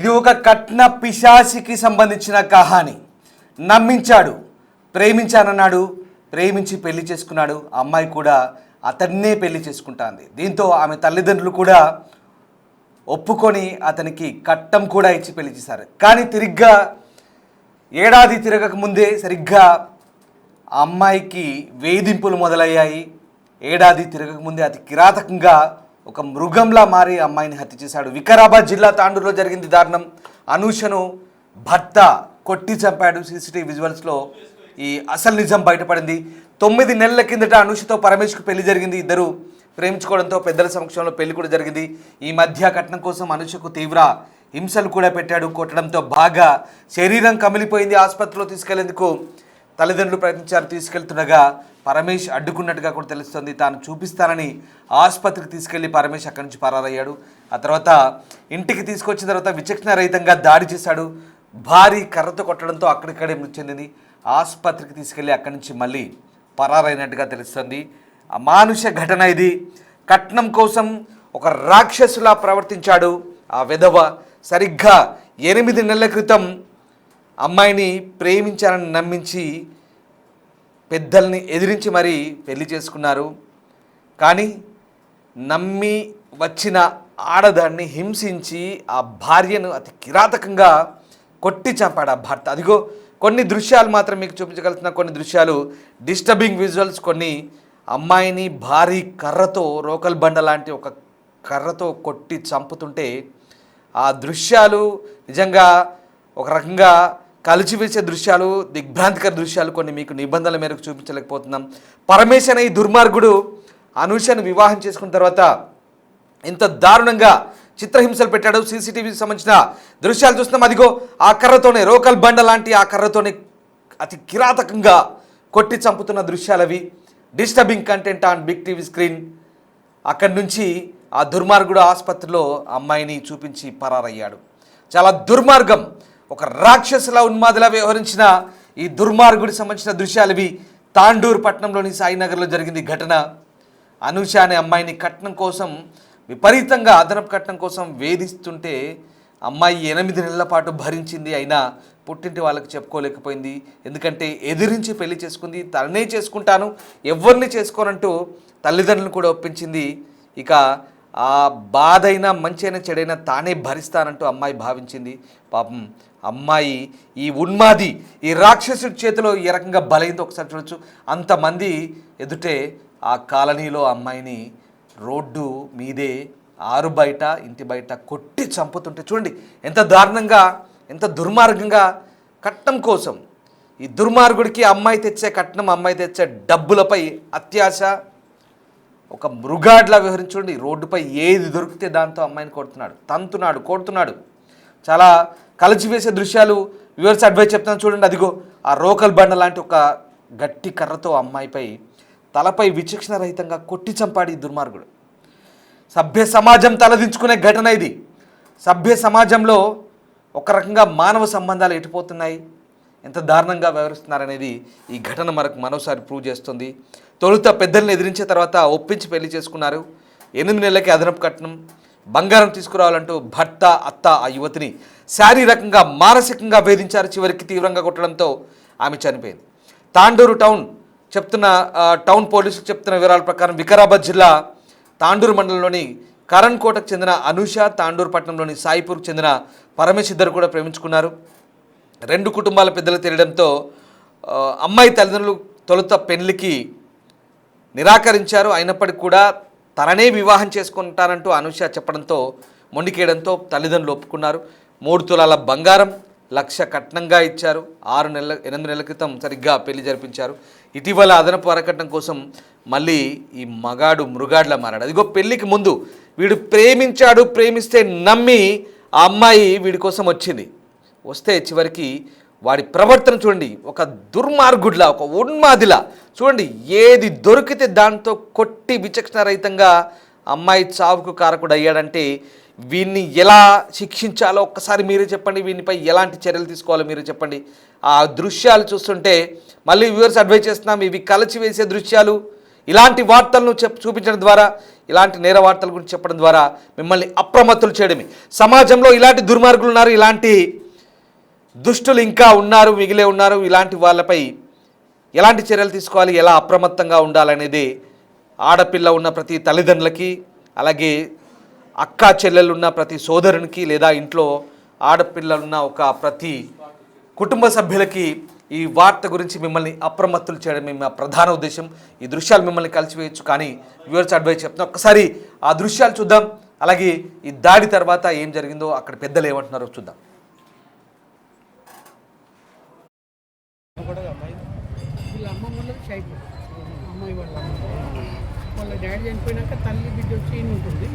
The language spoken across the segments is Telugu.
ఇది ఒక కట్న పిశాచికి సంబంధించిన కహాని. నమ్మించాడు, ప్రేమించానన్నాడు, ప్రేమించి పెళ్లి చేసుకున్నాడు. అమ్మాయి కూడా అతన్నే పెళ్లి చేసుకుంటాంది. దీంతో ఆమె తల్లిదండ్రులు కూడా ఒప్పుకొని అతనికి కట్నం కూడా ఇచ్చి పెళ్లి చేశారు. కానీ తిరిగ్గా ఏడాది తిరగక ముందే సరిగ్గా ఆ అమ్మాయికి వేధింపులు మొదలయ్యాయి. ఏడాది తిరగక ముందే అతి కిరాతకంగా ఒక మృగంలా మారి అమ్మాయిని హత్య చేశాడు. వికారాబాద్ జిల్లా తాండూరులో జరిగింది దారుణం. అనూషను భర్త కొట్టి చంపాడు. సీసీటీవీ విజువల్స్లో ఈ అసలు నిజం బయటపడింది. 9 నెలల కిందట అనూషతో పరమేష్కు పెళ్లి జరిగింది. ఇద్దరు ప్రేమించుకోవడంతో పెద్దల సమక్షంలో పెళ్లి కూడా జరిగింది. ఈ మధ్య కట్నం కోసం అనూషకు తీవ్ర హింసలు కూడా పెట్టాడు. కొట్టడంతో బాగా శరీరం కమిలిపోయింది. ఆసుపత్రిలో తీసుకెళ్లేందుకు తల్లిదండ్రులు ప్రయత్నించారు. తీసుకెళ్తుండగా పరమేష్ అడ్డుకున్నట్టుగా కూడా తెలుస్తుంది. తాను చూపిస్తానని ఆసుపత్రికి తీసుకెళ్లి పరమేష్ అక్కడి నుంచి పరారయ్యాడు. ఆ తర్వాత ఇంటికి తీసుకొచ్చిన తర్వాత విచక్షణారహితంగా దాడి చేశాడు. భారీ కర్రతో కొట్టడంతో అక్కడిక్కడే మృతి చెందింది. ఆసుపత్రికి తీసుకెళ్లి అక్కడి నుంచి మళ్ళీ పరారైనట్టుగా తెలుస్తుంది. అమానుష ఘటన ఇది. కట్నం కోసం ఒక రాక్షసులా ప్రవర్తించాడు ఆ విధవ. సరిగ్గా 8 నెలల క్రితం అమ్మాయిని ప్రేమించాలని నమ్మించి పెద్దల్ని ఎదిరించి మరీ పెళ్లి చేసుకున్నారు. కానీ నమ్మి వచ్చిన ఆడదాన్ని హింసించి ఆ భార్యను అతి కిరాతకంగా కొట్టి చంపాడు ఆ భర్త. అదిగో కొన్ని దృశ్యాలు మాత్రం మీకు చూపించగలుగుతున్న కొన్ని దృశ్యాలు డిస్టర్బింగ్ విజువల్స్. కొన్ని అమ్మాయిని భారీ కర్రతో రోకల్ బండ లాంటి ఒక కర్రతో కొట్టి చంపుతుంటే ఆ దృశ్యాలు నిజంగా ఒక రకంగా కలిచివేసే దృశ్యాలు, దిగ్భ్రాంతికర దృశ్యాలు. కొన్ని మీకు నిబంధనల మేరకు చూపించలేకపోతున్నాం. పరమేశ్ అనే ఈ దుర్మార్గుడు అనూషను వివాహం చేసుకున్న తర్వాత ఇంత దారుణంగా చిత్రహింసలు పెట్టాడు. సీసీటీవీకి సంబంధించిన దృశ్యాలు చూస్తున్నాం. అదిగో ఆ కర్రతోనే, రోకల్ బండ లాంటి ఆ కర్రతోనే అతి కిరాతకంగా కొట్టి చంపుతున్న దృశ్యాలు అవి. Disturbing content on big TV screen. అక్కడి నుంచి ఆ దుర్మార్గుడు ఆసుపత్రిలో అమ్మాయిని చూపించి పరారయ్యాడు. చాలా దుర్మార్గం. ఒక రాక్షసులా ఉన్మాదిలా వ్యవహరించిన ఈ దుర్మార్గుడికి సంబంధించిన దృశ్యాలు ఇవి. తాండూరు పట్టణంలోని సాయినగర్లో జరిగింది ఘటన. అనూష అనే అమ్మాయిని కట్నం కోసం విపరీతంగా అదనపు కట్నం కోసం వేధిస్తుంటే అమ్మాయి 8 నెలల పాటు భరించింది. అయినా పుట్టింటి వాళ్ళకి చెప్పుకోలేకపోయింది. ఎందుకంటే ఎదిరించి పెళ్లి చేసుకుంది. తననే చేసుకుంటాను, ఎవరిని చేసుకోనంటూ తల్లిదండ్రులను కూడా ఒప్పించింది. ఇక ఆ బాధ అయినా మంచి అయినా చెడైనా తానే భరిస్తానంటూ అమ్మాయి భావించింది. పాపం అమ్మాయి ఈ ఉన్మాది, ఈ రాక్షసుడి చేతిలో ఏ రకంగా బలైందో ఒకసారి చూడొచ్చు. అంతమంది ఎదుటే ఆ కాలనీలో అమ్మాయిని రోడ్డు మీదే ఆరు బయట, ఇంటి బయట కొట్టి చంపుతుంటే చూడండి ఎంత దారుణంగా, ఎంత దుర్మార్గంగా. కట్నం కోసం ఈ దుర్మార్గుడికి అమ్మాయి తెచ్చే కట్నం, అమ్మాయి తెచ్చే డబ్బులపై అత్యాశ. ఒక మృగాడ్లా వ్యవహరించుండి రోడ్డుపై ఏది దొరికితే దాంతో అమ్మాయిని కొడుతున్నాడు, తంతున్నాడు, కొడుతున్నాడు. చాలా కలిచివేసే దృశ్యాలు. వ్యూవర్స్ అడ్వైస్ చెప్తాను చూడండి. అదిగో ఆ రోకల్ బండ లాంటి ఒక గట్టి కర్రతో అమ్మాయిపై తలపై విచక్షణ రహితంగా కొట్టి చంపాడు ఈ దుర్మార్గుడు. సభ్య సమాజం తలదించుకునే ఘటన ఇది. సభ్య సమాజంలో ఒక రకంగా మానవ సంబంధాలు ఎటుపోతున్నాయి, ఎంత దారుణంగా వ్యవహరిస్తున్నారనేది ఈ ఘటన మనకు మరోసారి ప్రూవ్ చేస్తుంది. తొలుత పెద్దల్ని ఎదిరించిన తర్వాత ఒప్పించి పెళ్లి చేసుకున్నారు. 8 నెలలకి అదనపు కట్నం, బంగారం తీసుకురావాలంటూ భర్త, అత్త ఆ యువతిని శారీరకంగా, మానసికంగా వేధించారు. చివరికి తీవ్రంగా కొట్టడంతో ఆమె చనిపోయింది. తాండూరు టౌన్ పోలీసులు చెప్తున్న వివరాల ప్రకారం వికారాబాద్ జిల్లా తాండూరు మండలంలోని కరణ్కోటకు చెందిన అనూష, తాండూరు పట్టణంలోని సాయిపూర్కు చెందిన పరమేశ్ ఇద్దరు కూడా ప్రేమించుకున్నారు. 2 కుటుంబాల పెద్దలు తెలియడంతో అమ్మాయి తల్లిదండ్రులు తొలుత పెళ్లికి నిరాకరించారు. అయినప్పటికీ కూడా తననే వివాహం చేసుకుంటానంటూ అనూష చెప్పడంతో మొండికేయడంతో తల్లిదండ్రులు ఒప్పుకున్నారు. 3 తులాల బంగారం, 1,00,000 కట్నంగా ఇచ్చారు. 8 నెలల క్రితం సరిగ్గా పెళ్లి జరిపించారు. ఇటీవల అదనపు వరకట్నం కోసం మళ్ళీ ఈ మగాడు మృగాడ్లా మారాడు. అదిగో పెళ్లికి ముందు వీడు ప్రేమించాడు, ప్రేమిస్తే నమ్మి ఆ అమ్మాయి వీడి కోసం వచ్చింది. వస్తే చివరికి వాడి ప్రవర్తన చూడండి, ఒక దుర్మార్గుడిలా, ఒక ఉన్మాదిలా. చూడండి ఏది దొరికితే దాంతో కొట్టి విచక్షణారహితంగా అమ్మాయి చావుకు కారకుడు అయ్యాడంటే వీన్ని ఎలా శిక్షించాలో ఒక్కసారి మీరే చెప్పండి. వీనిపై ఎలాంటి చర్యలు తీసుకోవాలో మీరే చెప్పండి. ఆ దృశ్యాలు చూస్తుంటే మళ్ళీ వ్యూవర్స్ అడ్వైజ్ చేస్తున్నాం, ఇవి కలిచివేసే దృశ్యాలు. ఇలాంటి వార్తలను చూపించడం ద్వారా, ఇలాంటి నేర వార్తల గురించి చెప్పడం ద్వారా మిమ్మల్ని అప్రమత్తులు చేయడమే. సమాజంలో ఇలాంటి దుర్మార్గులు ఉన్నారు, ఇలాంటి దుష్టులు ఇంకా ఉన్నారు, మిగిలే ఉన్నారు. ఇలాంటి వాళ్ళపై ఎలాంటి చర్యలు తీసుకోవాలి, ఎలా అప్రమత్తంగా ఉండాలనేది ఆడపిల్ల ఉన్న ప్రతి తల్లిదండ్రులకి, అలాగే అక్క చెల్లెలున్న ప్రతి సోదరునికి, లేదా ఇంట్లో ఆడపిల్లలున్న ప్రతి కుటుంబ సభ్యులకి ఈ వార్త గురించి మిమ్మల్ని అప్రమత్తులు చేయడం మా ప్రధాన ఉద్దేశం. ఈ దృశ్యాలు మిమ్మల్ని కలిసివేయచ్చు, కానీ వ్యూవర్స్ అడ్వైస్ చెప్తున్నాం. ఒక్కసారి ఆ దృశ్యాలు చూద్దాం. అలాగే ఈ దాడి తర్వాత ఏం జరిగిందో అక్కడ పెద్దలు ఏమంటున్నారో చూద్దాం. వాళ్ళ డాడీ చనిపోయినాక తల్లి బిడ్డ వచ్చి ఉంటుంది.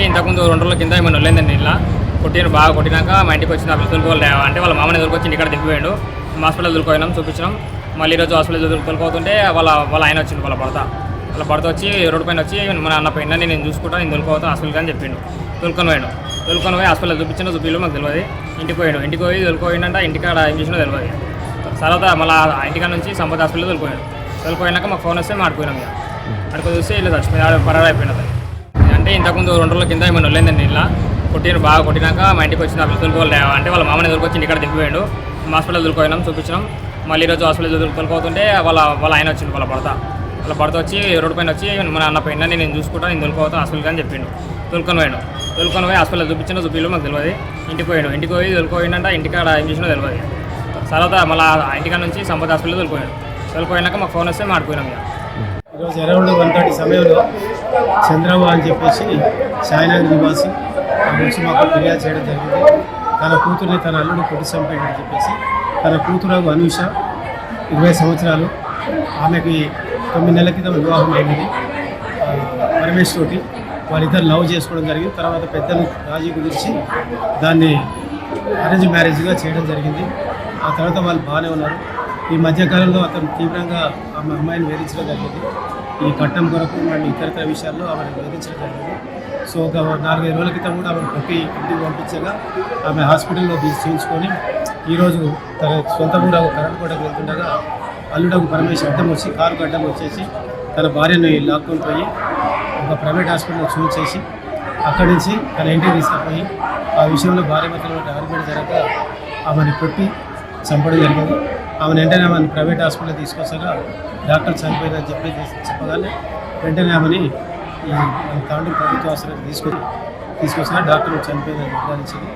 ఇంతకుముందు 2 రోజుల కింద ఏమైనా వెళ్ళిందండి. ఇలా బాగా కొట్టినాక మా ఇంటికి వచ్చిన తొలుకోవాలి అంటే వాళ్ళ మామని దొరికొచ్చి ఇక్కడ దిగిపోయాడు. హాస్పిటల్ దొరికిపోయినాం, చూపించినాం. మళ్ళీ ఈరోజు హాస్పిటల్ దొరికిపోతుంటే వాళ్ళ ఆయన వచ్చింది, వాళ్ళ భర్త వచ్చి రోడ్డు పైన వచ్చి మన అన్న పైన నేను చూసుకుంటాను, నేను దొరికిపోతాను హాస్పిటల్కి అని చెప్పిండు. తొలుకొని పోయి హాస్పిటల్ చూపించు మాకు తెలియదు. ఇంటికి పోయి దొరికిపోయిందంట. ఇంటికాడ ఏం చేసినా తెలియదు. తర్వాత మళ్ళీ ఇంటికాడ నుంచి సంపద హాస్పిటల్ తొలిపోయినాక మాకు ఫోన్ వస్తే మాడిపోయినాం. ఇక అక్కడికి చూస్తే ఇలా చచ్చిపోయి పరాడు అయిపోయినది. అంటే ఇంతకుముందు 2 రోజుల కింద ఏమైనా వెళ్ళిందండి. ఇలా బాగా కొట్టినాక మా ఇంటికి వచ్చిన తొలుకోవాలి అంటే వాళ్ళ మామని దొరికొచ్చి ఇక్కడ దిగిపోయాడు. హాస్పిటల్ దొరికిపోయినాం, చూపించినాం. మళ్ళీ ఈరోజు హాస్పిటల్ దొరికిపోతుంటే వాళ్ళ ఆయన వచ్చింది, వాళ్ళ భర్త వచ్చి రోడ్డు పైన వచ్చి మన అన్న పైన నేను చూసుకుంటాను, నేను దొరికిపోతాను హాస్పిటల్కి అని చెప్పిండు. తొలుకొని పోయి హాస్పిటల్ చూపించు మాకు తెలియదు. ఇంటికి పోయి దొరికిపోయిందంట. ఇంటికాడ ఏం చేసినా తెలియదు. తర్వాత మళ్ళీ ఇంటికాడ నుంచి సంపద హాస్పిటల్ తొలిపోయినాక మాకు ఫోన్ వస్తే మాడిపోయినాం. ఇక ఈరోజు అరౌండ్ 1:30 సమయంలో చంద్రబాబు అని చెప్పేసి సాయినగర్ నివాసి వచ్చి మాకు ఫిర్యాదు చేయడం జరిగింది. తన కూతుర్ని తన అల్లుడు కొట్టి చంపాడని చెప్పేసి. తన కూతురు అనూష 20 సంవత్సరాలు, ఆమెకి 9 నెలల క్రితం వివాహం అయింది పరమేష్ తోటి. వాళ్ళిద్దరు లవ్ చేసుకోవడం జరిగింది. తర్వాత పెద్దలు రాజీ కుదిర్చి దాన్ని అరేంజ్ మ్యారేజ్గా చేయడం జరిగింది. ఆ తర్వాత వాళ్ళు బాగానే ఉన్నారు. ఈ మధ్యకాలంలో అతను తీవ్రంగా ఆమె అమ్మాయిని వేధించడం జరిగింది. ఈ కట్టం కొరకు మరియు ఇతర విషయాల్లో ఆమెను వేధించడం జరిగింది. సో ఒక 4-5 రోజుల క్రితం కూడా ఆమెను కొట్టి ఇంటికి పంపించగా ఆమె హాస్పిటల్లో చేయించుకొని ఈరోజు తన సొంత ఊరు కరెంట్కోటకు వెళ్తుండగా అల్లుడకు పరమేశ్వర అడ్డం వచ్చి కారు అడ్డం వచ్చేసి తన భార్యని లాక్కొని పోయి ఒక ప్రైవేట్ హాస్పిటల్లో చూసేసి అక్కడి నుంచి తన ఇంటికి తీసుకుపోయి ఆ విషయంలో భార్య మధ్యలో ఆర్గ్యుమెంట్ జరగక ఆమెను కొట్టి చంపడం జరిగింది. ఆమెను వెంటనే ఆమెను ప్రైవేట్ హాస్పిటల్ తీసుకొచ్చాక డాక్టర్ చనిపోయిందని చెప్పగానే వెంటనే ఆమెని ఈ తాండూరు ప్రభుత్వ ఆసుపత్రికి తీసుకొచ్చిన డాక్టర్ చనిపోయిందని నిర్ధారించింది.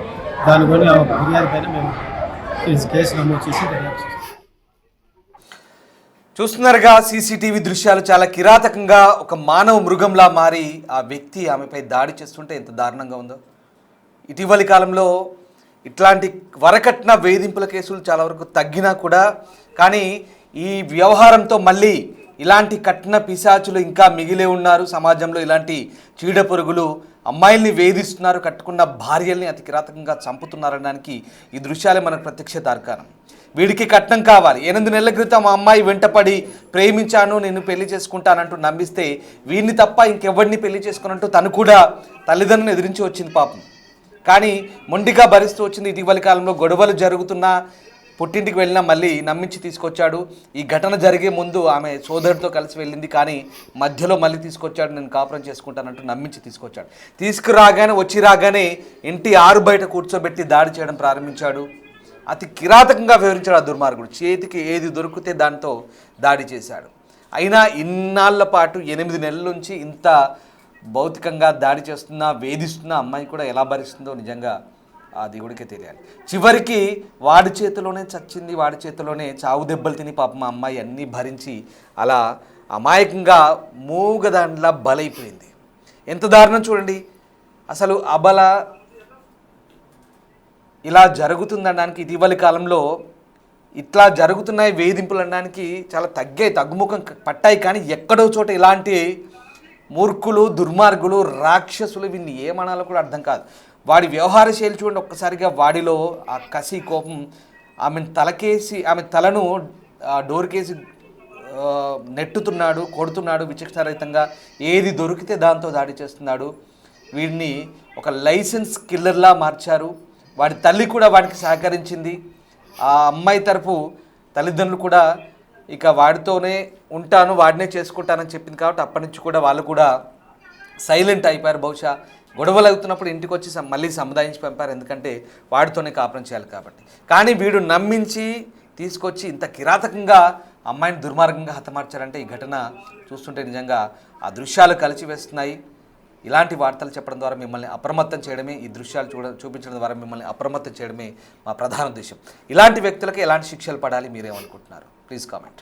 దాని కొని ఆ ఫిర్యాదు పైన మేము కేసు నమోదు చేసి దర్యాప్తు చేస్తాం. చూస్తున్నారుగా సీసీటీవీ దృశ్యాలు చాలా కిరాతకంగా ఒక మానవ మృగంలా మారి ఆ వ్యక్తి ఆమెపై దాడి చేస్తుంటే ఎంత దారుణంగా ఉందో. ఇటీవలి కాలంలో ఇట్లాంటి వరకట్న వేధింపుల కేసులు చాలా వరకు తగ్గినా కూడా కానీ ఈ వ్యవహారంతో మళ్ళీ ఇలాంటి కట్న పిశాచులు ఇంకా మిగిలే ఉన్నారు. సమాజంలో ఇలాంటి చీడ పురుగులు అమ్మాయిల్ని వేధిస్తున్నారు, కట్టుకున్న భార్యల్ని అతి కిరాతకంగా చంపుతున్నారనడానికి ఈ దృశ్యాలే మనకు ప్రత్యక్ష తార్కాణం. వీడికి కట్నం కావాలి. 8 నెలల క్రితం ఆ అమ్మాయి వెంటపడి ప్రేమించాను, నేను పెళ్లి చేసుకుంటానంటూ నమ్మిస్తే వీడిని తప్ప ఇంకెవరిని పెళ్లి చేసుకున్నట్టు తను కూడా తల్లిదండ్రులను ఎదిరించి వచ్చింది పాపం. కానీ మొండిగా భరిస్తూ వచ్చింది. ఇటీవలి కాలంలో గొడవలు జరుగుతున్నా పుట్టింటికి వెళ్ళినా మళ్ళీ నమ్మించి తీసుకొచ్చాడు. ఈ ఘటన జరిగే ముందు ఆమె సోదరుడితో కలిసి వెళ్ళింది, కానీ మధ్యలో మళ్ళీ తీసుకొచ్చాడు, నేను కాపురం చేసుకుంటానంటూ నమ్మించి తీసుకొచ్చాడు. వచ్చి రాగానే ఇంటి ఆరు బయట కూర్చోబెట్టి దాడి చేయడం ప్రారంభించాడు. అతి కిరాతకంగా వివరించాడు ఆ దుర్మార్గుడు. చేతికి ఏది దొరికితే దాంతో దాడి చేశాడు. అయినా ఇన్నాళ్ల పాటు 8 నెలల నుంచి ఇంత భౌతికంగా దాడి చేస్తున్నా వేధిస్తున్న అమ్మాయి కూడా ఎలా భరిస్తుందో నిజంగా ఆ దేవుడికే తెలియాలి. చివరికి వాడి చేతిలోనే చచ్చింది, వాడి చేతిలోనే చావు దెబ్బలు తిని పాపం మా అమ్మాయి అన్నీ భరించి అలా అమాయకంగా మూగదానిలా బలైపోయింది. ఎంత దారుణం చూడండి. అసలు అబల ఇలా జరుగుతుందనడానికి ఇటీవలి కాలంలో ఇట్లా జరుగుతున్నాయి వేధింపులు అనడానికి చాలా తగ్గుముఖం పట్టాయి. కానీ ఎక్కడో చోట ఇలాంటి మూర్ఖులు, దుర్మార్గులు, రాక్షసులు వీళ్ళని ఏమనాలో కూడా అర్థం కాదు. వాడి వ్యవహార శైలి చూడండి ఒక్కసారిగా. వాడిలో ఆ కసి, కోపం, ఆమె తలను డోర్కేసి నెట్టుతున్నాడు, కొడుతున్నాడు విచక్షణారహితంగా. ఏది దొరికితే దాంతో దాడి చేస్తున్నాడు. వీడిని ఒక లైసెన్స్ కిల్లర్లా మార్చారు. వాడి తల్లి కూడా వాడికి సహకరించింది. ఆ అమ్మాయి తరపు తల్లిదండ్రులు కూడా ఇక వాడితోనే ఉంటాను, వాడినే చేసుకుంటానని చెప్పింది కాబట్టి అప్పటి నుంచి కూడా వాళ్ళు కూడా సైలెంట్ అయిపోయారు. బహుశా గొడవలు అవుతున్నప్పుడు ఇంటికి వచ్చి మళ్ళీ సముదాయించి పంపారు, ఎందుకంటే వాడితోనే కాపురం చేయాలి కాబట్టి. కానీ వీడు నమ్మించి తీసుకొచ్చి ఇంత కిరాతకంగా అమ్మాయిని దుర్మార్గంగా హతమార్చారంటే ఈ ఘటన చూస్తుంటే నిజంగా ఆ దృశ్యాలు కలిసివేస్తున్నాయి. ఇలాంటి వార్తలు చెప్పడం ద్వారా మిమ్మల్ని అప్రమత్తం చేయడమే, ఈ దృశ్యాలు చూపించడం ద్వారా మిమ్మల్ని అప్రమత్తం చేయడమే మా ప్రధాన ఉద్దేశం. ఇలాంటి వ్యక్తులకి ఎలాంటి శిక్షలు పడాలి మీరేమనుకుంటున్నారు? Please comment.